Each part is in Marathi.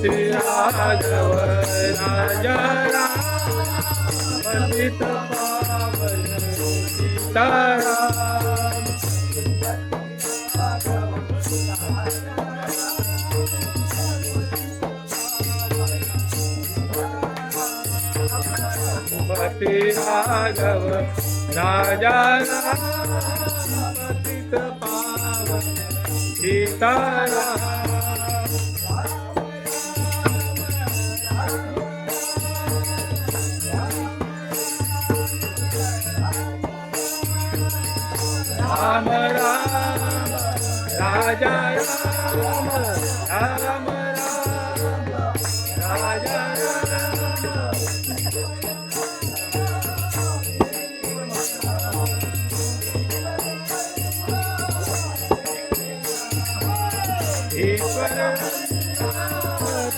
राघव राजा राम पतित पावन सीताराम पति राघव राजा राम पतित पावन सीताराम राम राम राजा राम राम राम राजा ईश्वर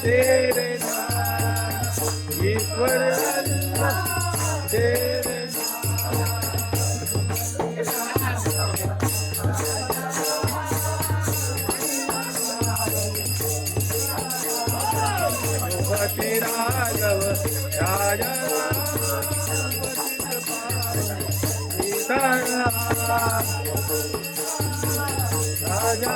तेरे नाम ईश्वर तेरे पति राघव राजा सीताराम राजा